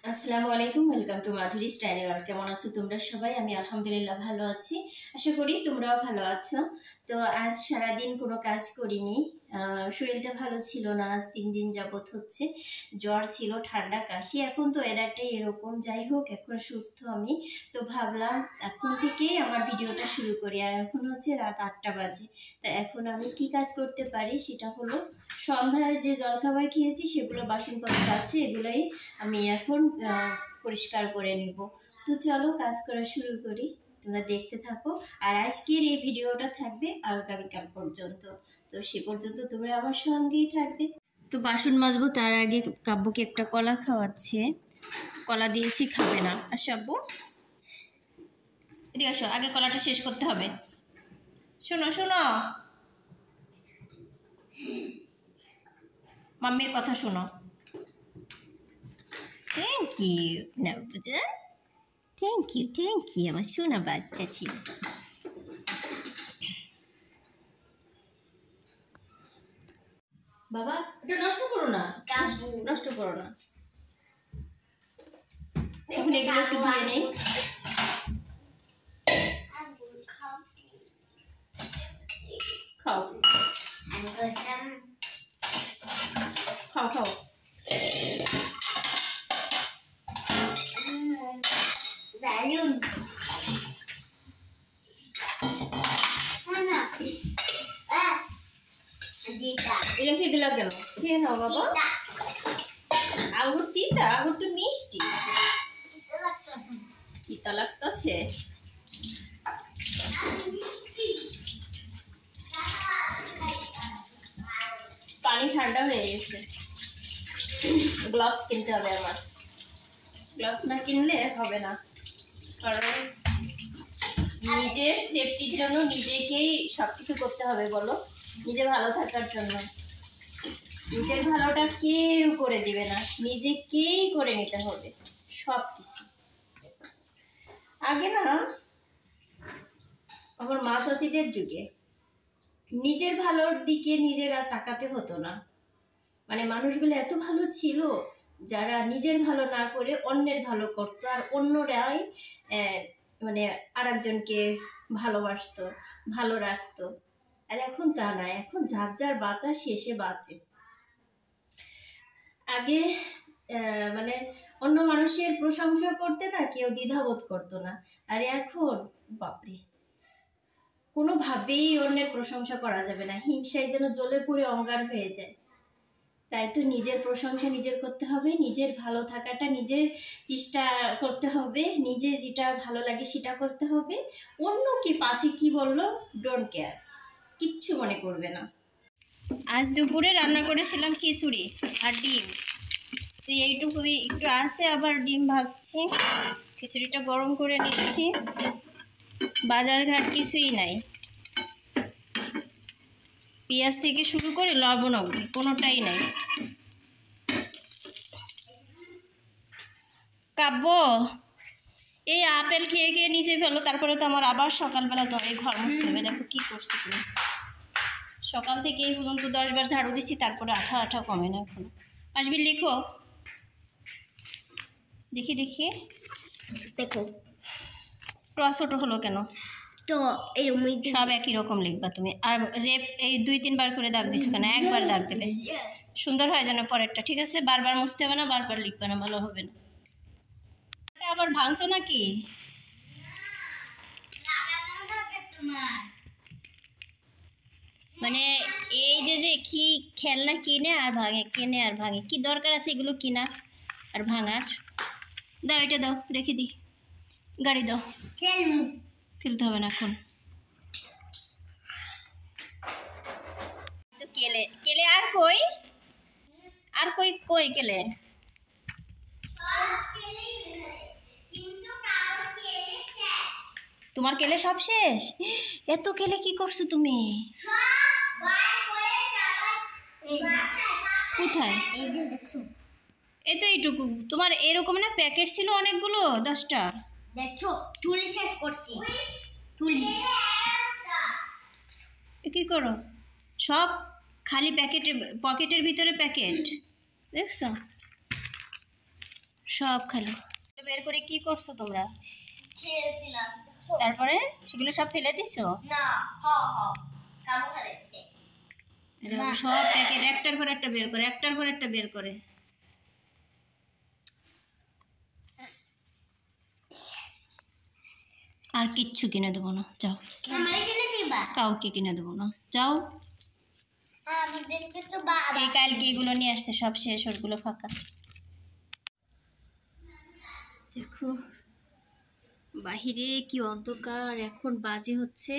আসসালামু আলাইকুম, welcome to Madhuri style world. কেমন আছো তোমরা সবাই? আমি আলহামদুলিল্লাহ ভালো আছি, আশা করি তোমরাও ভালো আছো। তো আজ সারাদিন কোনো কাজ করিনি, শরীরটা ভালো ছিল না। আজ 3 দিন যাবত হচ্ছে জ্বর ছিল, ঠান্ডা কাশি। এখন তো ওয়েদারটাই এরকম, যাই হোক এখন সুস্থ আমি। তো ভাবলাম এখন থেকেই আমার ভিডিওটা শুরু করি। আর এখন হচ্ছে রাত 8টা বাজে। তা এখন আমি কি কাজ করতে পারি সেটা হলো, সন্ধ্যায় যে জলখাবার খেয়েছি সেগুলো বাসনপত্র আছে, এগুলোই আমি এখন পরিষ্কার করে নিব। তো চলো কাজ করা শুরু করি, তোমরা দেখতে থাকো। আর আজকের এই ভিডিওটা থাকবে আগামীকাল পর্যন্ত, তো সে পর্যন্ত তোমরা আমার সঙ্গেই থাকবে। তো বাসন মাজবো তার আগে কাব্যকে একটা কলা খাওয়াচ্ছে, কলা দিয়েছি খাবে না। আর আব্বু এদিকে আসো, আগে কলাটা শেষ করতে হবে। শোনো শোনো, মাম্মির কথা শোনো। থ্যাংক ইউ না বুঝা, থ্যাংক ইউ আমার সোনা বাচ্চা ছিল। বাবা এটা নষ্ট করো না, নষ্ট করো না। এখন এগুলো একটু ধুয়ে নেই। খাও খাও খাও। এটা খেয়ে দিলা কেন? খেয়ে নাও বাবা। আঙ্গুর তিতা? আঙ্গুর তো মিষ্টি। তিতা লাগতেছে? পানি ঠান্ডা হয়ে গেছে, গ্লাভস কিনতে হবে আমার। গ্লাভস না কিনলে হবে না, কারণ নিজের সেফটির জন্য নিজেকেই সবকিছু করতে হবে। বলো, নিজে ভালো থাকার জন্য। নিজের ভালোটা কেউ করে দিবে না, নিজেকেই করে নিতে হবে সব কিছু। আগে না আমার মা চাচিদের যুগে নিজের ভালোর দিকে নিজেরা তাকাতে হতো না। মানে মানুষগুলো এত ভালো ছিল, যারা নিজের ভালো না করে অন্যের ভালো করতো, আর অন্যরাই মানে আরেকজনকে ভালোবাসতো, ভালো রাখতো। আর এখন তা না, এখন যার যার বাঁচা শেষে বাঁচে। আগে মানে অন্য মানুষের প্রশংসা করতে না কেউ দ্বিধাবোধ করতো না। আর এখন বাপরে, কোনোভাবেই অন্যের প্রশংসা করা যাবে না, হিংসায় যেন জ্বলে পুড়ে অঙ্গার হয়ে যায়। তাই তো নিজের প্রশংসা নিজের করতে হবে, নিজের ভালো থাকাটা নিজের চেষ্টা করতে হবে, নিজে যেটা ভালো লাগে সেটা করতে হবে। অন্য কি পাশে কি বললো ডোন্ট কেয়ার, কিচ্ছু মনে করবে না। আজ দুপুরে রান্না করেছিলাম খিচুড়ি আর ডিম, তো এইটুকুই একটু আছে, আবার ডিম ভাজছি। খিচুড়িটা গরম করে নিচ্ছি, বাজার ঘাট কিছুই নাই। পেঁয়াজ থেকে শুরু করে লবণ অবধি কোনোটাই নাই। কাব্য এই আপেল খেয়ে খেয়ে নিচে ফেলো, তারপরে তো আমার আবার সকালবেলা তো এই ঘর মুছতে হবে। দেখো কি করছো তুমি, সকাল থেকে এই পর্যন্ত 10 বার ঝাড়ু দিচ্ছি, তারপরে আঠা আঠা কমে না এখন। আসবি লিখো, দেখি দেখি। দেখো ছোট হলো কেন? তো সব একই রকম লিখবা তুমি। আর রেপ এই 2-3 বার করে দাগ দিছো কেন? একবার দাগ দেবে, সুন্দর হয় যেন পরেরটা। ঠিক আছে, বারবার মুছতে হবে না, বারবার লিখবে না, ভালো হবে না। আবার ভাঙছো নাকি? মানে এই যে কি খেলনা কিনে আর ভাঙে, কেনে আর ভাঙে, কি দরকার আছে এগুলো কিনা আর ভাঙার? দাও এটা দাও, রেখে দিই, গাড়ি দাও। ফেলতে হবে না এখন। তো কেলে কেলে আর কই, আর কই কই কেলে? তোমার কেলে সব শেষ? এত কেলে কি করছো তুমি? কোথায়? এই তো এইটুকু। তোমার এরকম না প্যাকেট ছিল অনেকগুলো, 10টা। দেখছো তুলি শেষ করছি, তুলি কি করো সব খালি প্যাকেটে, পকেটের ভিতরে প্যাকেট, দেখছো? সব খালি। বের করে কি করছো তোমরা? খেয়েছিলাম। তারপরে সেগুলো সব ফেলে দিছো? না, কামু ফেলেছে। সব প্যাকেট একটার পর একটা বের করে, একটার পর একটা বের করে। আর কিচ্ছু কিনে দেবো না, যাও। আমারে কিনে দিবা? কাউকে কিনে দেবো না, যাও। আমাদেরকে তো বাবা এই কালকে এগুলো নিয়ে আসছে, সব শেষ, ওরগুলো ফাঁকা। দেখো বাহিরে কি অন্ধকার, এখন বাজে হচ্ছে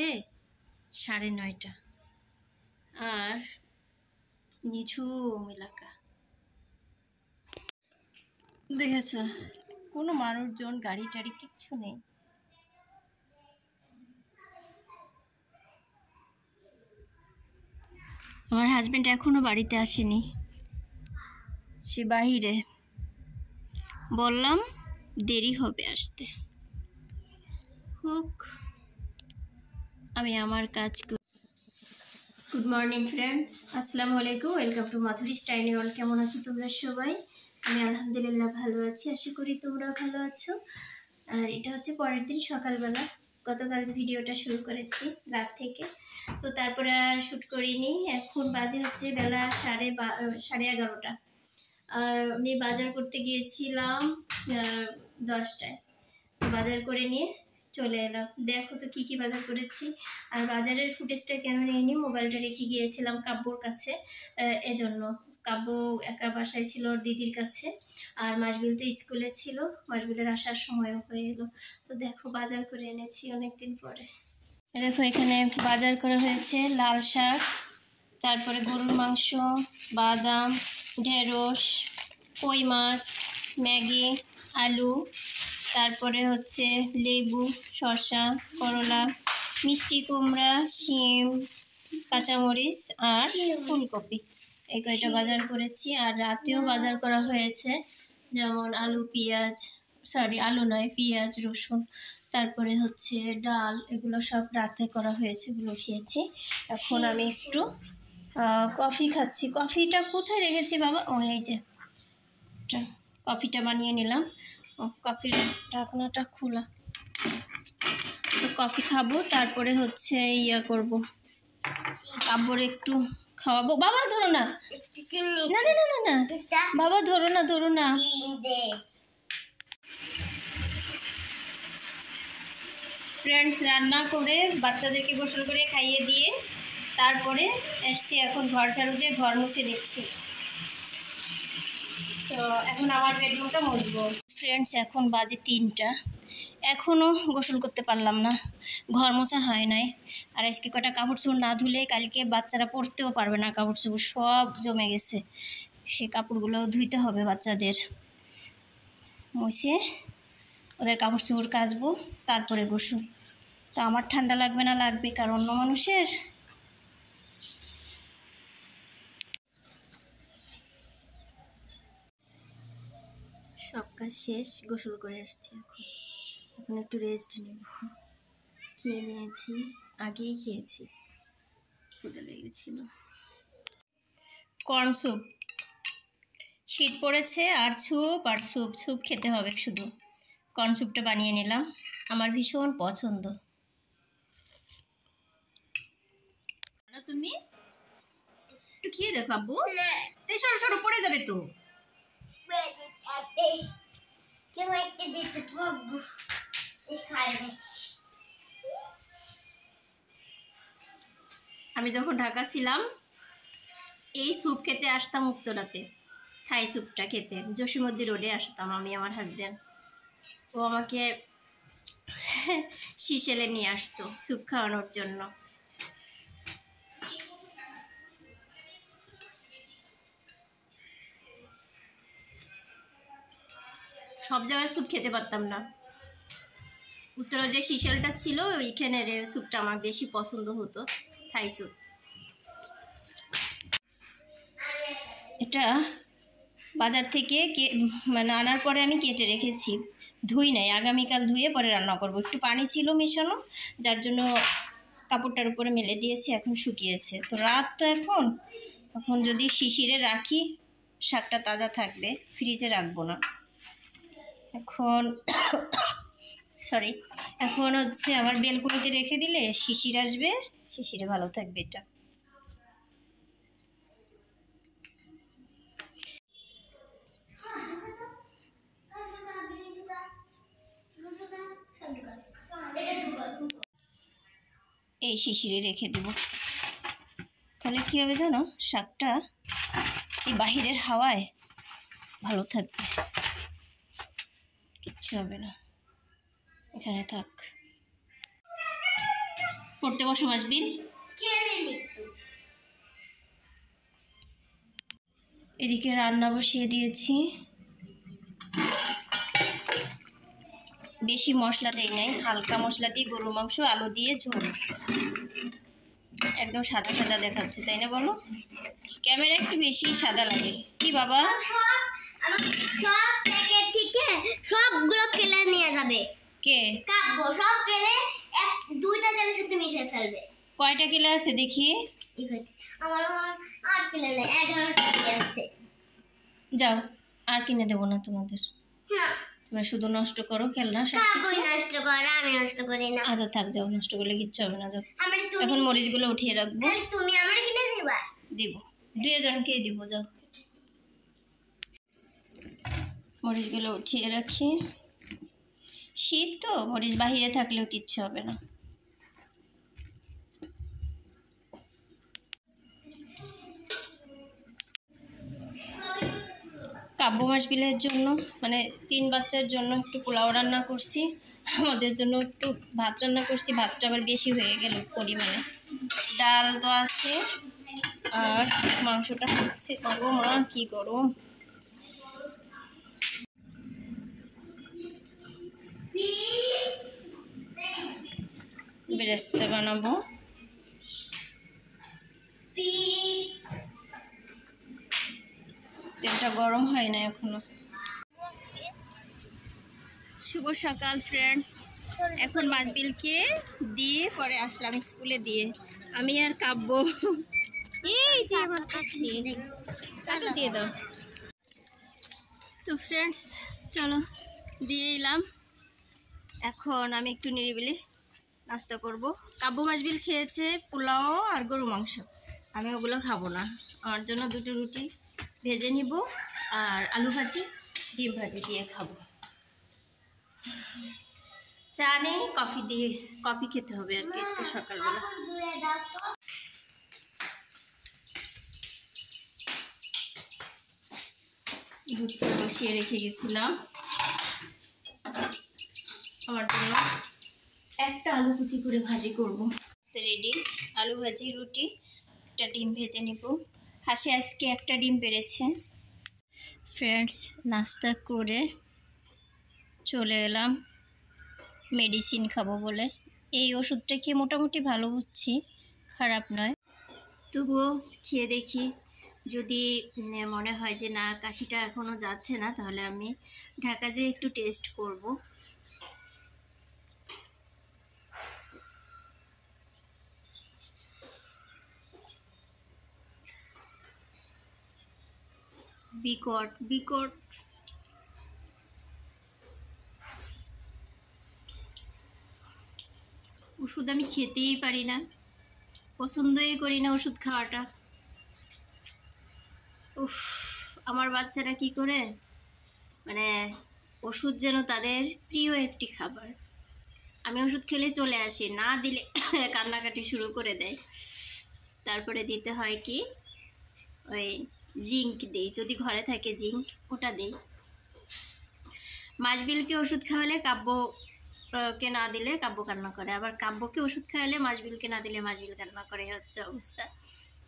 9:30 আর নিঝুম এলাকা। দেখেছ, কোনো মানুষজন গাড়ি টাড়ি কিচ্ছু নেই। আমার হাজবেন্ড এখনো বাড়িতে আসেনি, সে বাহিরে। বললাম দেরি হবে আসতে, হোক, আমি আমার কাজ করি। গুড মর্নিং ফ্রেন্ডস, আসসালামু আলাইকুম, ওয়েলকাম টু মাধুরী স্টাইনি ওয়ার্ল্ড। কেমন আছো তোমরা সবাই? আমি আলহামদুলিল্লাহ ভালো আছি, আশা করি তোমরাও ভালো আছো। আর এটা হচ্ছে পরের দিন সকালবেলা। গতকাল ভিডিওটা শুরু করেছি রাত থেকে, তো তারপরে আর শ্যুট করিনি। এখন বাজে হচ্ছে বেলা 11:30। আর আমি বাজার করতে গিয়েছিলাম 10টায়, বাজার করে নিয়ে চলে এলাম। দেখো তো কি কি বাজার করেছি। আর বাজারের ফুটেজটা কেন নিইনি, মোবাইলটা রেখে গিয়েছিলাম কাব্যর কাছে, এজন্য। কাব্য একা বাসায় ছিল ওর দিদির কাছে, আর মাসবিল তো স্কুলে ছিল, মাসবিলের আসার সময়ও হয়ে এলো। তো দেখো বাজার করে এনেছি অনেকদিন পরে। দেখো এখানে বাজার করা হয়েছে লাল শাক, তারপরে গরুর মাংস, বাদাম, ঢেঁড়স, কই মাছ, ম্যাগি, আলু, তারপরে হচ্ছে লেবু, শসা, করলা, মিষ্টি কুমড়া, শিম, কাঁচামরিচ আর ফুলকপি। এই কয়টা বাজার করেছি। আর রাতেও বাজার করা হয়েছে, যেমন আলু, পেঁয়াজ, আলু নয়, পেঁয়াজ, রসুন, তারপরে হচ্ছে ডাল, এগুলো সব রাতে করা হয়েছে, এগুলো উঠিয়েছি। এখন আমি একটু কফি খাচ্ছি। কফিটা কোথায় রেখেছি বাবা? ও এই যে, কফিটা বানিয়ে নিলাম। কফির ঢাকনাটা খোলা, তো কফি খাবো, তারপরে হচ্ছে করব, কাব্যর একটু খাওয়াবো। বাবা ধরো না, না না না না না বাবা, ধরো না, ধরো না। ফ্রেন্ডস, রান্না করে বাচ্চাদেরকে গোসল করে খাইয়ে দিয়ে তারপরে এসছি, এখন ঘর ঝাড়ু দিয়ে ঘর মুছে দিচ্ছি। তো এখন আমার বেডরুমটা মুছবো। ফ্রেন্ডস, এখন বাজে 3টা, এখনও গোসল করতে পারলাম না, ঘর মোছা হয় নাই। আর আজকে কটা কাপড় চোপড় না ধুলে কালকে বাচ্চারা পরতেও পারবে না, কাপড় চোপড় সব জমে গেছে, সে কাপড়গুলো ধুইতে হবে বাচ্চাদের। মুছে ওদের কাপড় চোপড় কাচবো, তারপরে গোসল। তো আমার ঠান্ডা লাগবে না? লাগবে, কারণ অন্য মানুষের। সব কাজ শেষ, গোসল করে আসছি, এখন একটু রেস্ট নেব। খেয়ে নিয়েছি, আগেই খেয়েছি, ক্ষুধা লেগেছিল। কর্ন স্যুপ, শীত পড়েছে, আর স্যুপ আর স্যুপ, স্যুপ খেতে হবে শুধু। কর্ন স্যুপটা বানিয়ে নিলাম, আমার ভীষণ পছন্দ। তুমি একটু খেয়ে দেখো আব্বু, তাই সরো সরো, পড়ে যাবে তো। আমি যখন ঢাকা ছিলাম এই স্যুপ খেতে আসতাম উত্তরাতে, থাই স্যুপটা খেতে জসীমউদ্দিন রোডে আসতাম আমি, আমার হাজব্যান্ড। ও আমাকে শিশেলে নিয়ে আসতো স্যুপ খাওয়ানোর জন্য। সব জায়গায় স্যুপ খেতে পারতাম না, উত্তরা যে শিশেলটা ছিল ওইখানের স্যুপটা আমার বেশি পছন্দ হতো, থাই স্যুপ। এটা বাজার থেকে মানে আনার পরে আমি কেটে রেখেছি, ধুই নাই, আগামীকাল ধুয়ে পরে রান্না করব। একটু পানি ছিল মেশানো, যার জন্য কাপড়টার উপরে মেলে দিয়েছি, এখন শুকিয়েছে। তো রাত তো এখন যদি শিশিরে রাখি শাকটা তাজা থাকবে, ফ্রিজে রাখবো না। এখন সরি, এখন হচ্ছে আবার বেলকুনিতে রেখে দিলে শিশির আসবে, শিশিরে ভালো থাকবে এটা। এই শিশিরে রেখে দেব, তাহলে কী হবে জানো, শাকটা এই বাহিরের হাওয়ায় ভালো থাকবে, কিচ্ছু হবে না, এখানে থাক। পড়তে বসো মাসবিন। এদিকে রান্না বসিয়ে দিয়েছি, বেশি মশলা দেই নাই, হালকা মশলা দিয়ে গরুর মাংস আলু দিয়ে ঝোল, একদম সাদা সাদা দেখাচ্ছে তাই না বলো? ক্যামেরা একটু বেশি সাদা লাগে কি বাবা? সব প্যাকেট থেকে সবগুলো কেলে নিয়ে যাবে। কে? কাটবো সব কেলে দুইটা তেলের সাথে মিশিয়ে ফেলবে। কয়টা কিলো আছে দেখি? আমার 8 কিলো নেই, 11টা কিলো আছে। যাও, আর কিনে দেবো না তোমাদের। না, তোমরা শুধু নষ্ট করো খেলনা সব কাকু কিছু। নষ্ট করে, আমি নষ্ট করি না। আচ্ছা থাক, যাও, নষ্ট করলে কিচ্ছু হবে না, যাও। আমারে তুমি এখন মরিচগুলো উঠিয়ে রাখবো। তুমি আমারে কিনে দিবা? দিব, দুজনকেই দিব, যাও। মরিচগুলো উঠিয়ে রাখি, শীত তো মরিচ বাহিরে থাকলেও কিচ্ছু হবে না। কাব্য মাসবিলের জন্য মানে 3 বাচ্চার জন্য একটু পোলাও রান্না করছি, আমাদের জন্য একটু ভাত রান্না করছি, ভাতটা আবার বেশি হয়ে গেল পরিমাণে। ডাল তো আছে আর মাংসটা হচ্ছে, গরম আর কি গরম। বেরেস্তা বানাবো, তেলটা গরম হয় না এখনো। শুভ সকাল ফ্রেন্ডস, এখন মাসবিলকে দিয়ে পরে আসলাম স্কুলে দিয়ে, আমি আর কাব্য। এই যে আমার কাকি, চাটা দিয়ে দাও তো ফ্রেন্ডস, চলো দিয়ে এলাম। এখন আমি একটু নিরিবিলি নাস্তা করব। কাব্য মাসবিল খেয়েছে পোলাও আর গরু মাংস, আমি ওগুলো খাবো না, আমার জন্য 2টো রুটি ভেজে নিব আর আলু ভাজি ডিম ভাজি দিয়ে খাবো। চা নেই, কফি দিয়ে, কফি খেতে হবে আর কি আজকে সকালবেলা। দুধটা বসিয়ে রেখে গেছিলাম, আমার জন্য একটা আলু কুচি করে ভাজি করব। রেডি, আলু ভাজি, রুটি, একটা ডিম ভেজে নিব। হাসি আজকে একটা ডিম পেড়েছে। ফ্রেন্ডস, নাস্তা করে চলে এলাম মেডিসিন খাবো বলে। এই ওষুধটা খেয়ে মোটামুটি ভালো বুঝছি, খারাপ নয়, তবুও খেয়ে দেখি, যদি মনে হয় যে না কাশিটা এখনও যাচ্ছে না, তাহলে আমি ঢাকা যেয়ে একটু টেস্ট করব। বিকট ওষুধ আমি খেতেই পারি না, পছন্দই করি না ওষুধ খাওয়াটা। উফ, আমার বাচ্চারা কি করে, মানে ওষুধ যেন তাদের প্রিয় একটি খাবার। আমি ওষুধ খেলে চলে আসি, না দিলে কান্নাকাটি শুরু করে দেয়। তারপরে দিতে হয় কি, ওই জিঙ্ক দিই, যদি ঘরে থাকে জিঙ্ক ওটা দিই। মাসবিলকে ওষুধ খাওয়ালে কাব্যকে না দিলে কাব্য কান্না করে, আবার কাব্যকে ওষুধ খাওয়ালে মাসবিলকে না দিলে মাসবিল কান্না করে, হচ্ছে অবস্থা।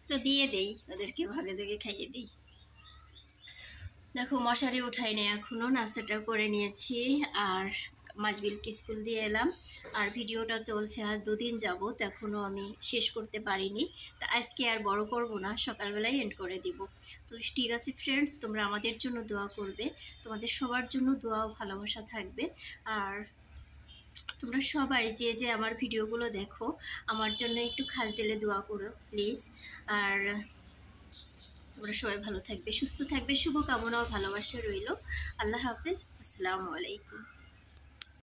তো দিয়ে দেই, ওদেরকে ভাগে ভাগে খাইয়ে দিই। দেখো মশারি উঠাই নেই এখনও, নাস্তাটাও করে নিয়েছি আর মাসবিলকে স্কুল দিয়ে এলাম। আর ভিডিওটা চলছে আজ 2 দিন যাবত, এখনও আমি শেষ করতে পারিনি, তা আজকে আর বড় করব না, সকালবেলায় এন্ড করে দিব। তো ঠিক আছে ফ্রেন্ডস, তোমরা আমাদের জন্য দোয়া করবে, তোমাদের সবার জন্য দোয়া ও ভালোবাসা থাকবে। আর তোমরা সবাই যে যে আমার ভিডিওগুলো দেখো, আমার জন্য একটু খাস দিলে দোয়া করো প্লিজ। আর তোমরা সবাই ভালো থাকবে, সুস্থ থাকবে, শুভকামনা ও ভালোবাসা রইল। আল্লাহ হাফেজ, আসসালামু আলাইকুম।